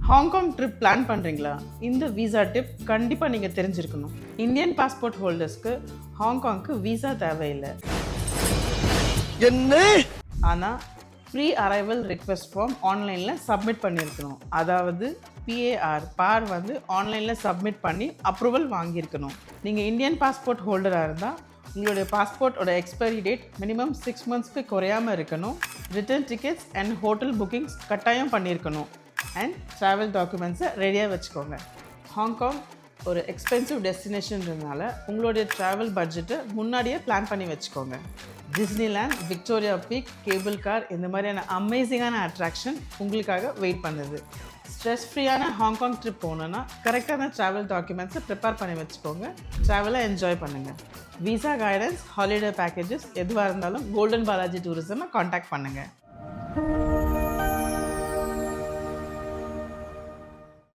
Hong Kong trip plan பண்ணுறீங்களா? இந்த visa tip கண்டிப்பாக நீங்கள் தெரிஞ்சிருக்கணும். இந்தியன் பாஸ்போர்ட் ஹோல்டர்ஸ்க்கு ஹாங்காங்க்கு விசா தேவையில்லை. என்ன? ஆனால் ப்ரீ அரைவல் ரிக்வெஸ்ட் ஃபார்ம் ஆன்லைனில் சப்மிட் பண்ணியிருக்கணும். அதாவது பார் வந்து ஆன்லைனில் சப்மிட் பண்ணி அப்ரூவல் வாங்கியிருக்கணும். நீங்கள் இந்தியன் பாஸ்போர்ட் ஹோல்டராக இருந்தால் உங்களுடைய பாஸ்போர்ட்டோட எக்ஸ்பைரி டேட் மினிமம் 6 மந்த்ஸ்க்கு குறையாமல் இருக்கணும். Return tickets and hotel bookings கட்டாயம் பண்ணியிருக்கணும். அண்ட் ட்ராவல் டாக்குமெண்ட்ஸை ரெடியாக வச்சுக்கோங்க. ஹாங்காங் ஒரு எக்ஸ்பென்சிவ் டெஸ்டினேஷன்றதுனால உங்களுடைய ட்ராவல் பட்ஜெட்டை முன்னாடியே பிளான் பண்ணி வச்சுக்கோங்க. Disneyland, Victoria peak, cable car இந்த மாதிரியான அமேசிங்கான அட்ராக்ஷன் உங்களுக்காக வெயிட் பண்ணுது. ஸ்ட்ரெஸ் ஃப்ரீயான ஹாங்காங் ட்ரிப் போகணுன்னா கரெக்டான ட்ராவல் டாக்குமெண்ட்ஸை ப்ரிப்பேர் பண்ணி வச்சுக்கோங்க. ட்ராவலை என்ஜாய் பண்ணுங்கள். விசா கைடன்ஸ், ஹாலிடே பேக்கேஜஸ் எதுவாக இருந்தாலும் கோல்டன் பாலாஜி டூரிசமை காண்டாக்ட் பண்ணுங்கள்.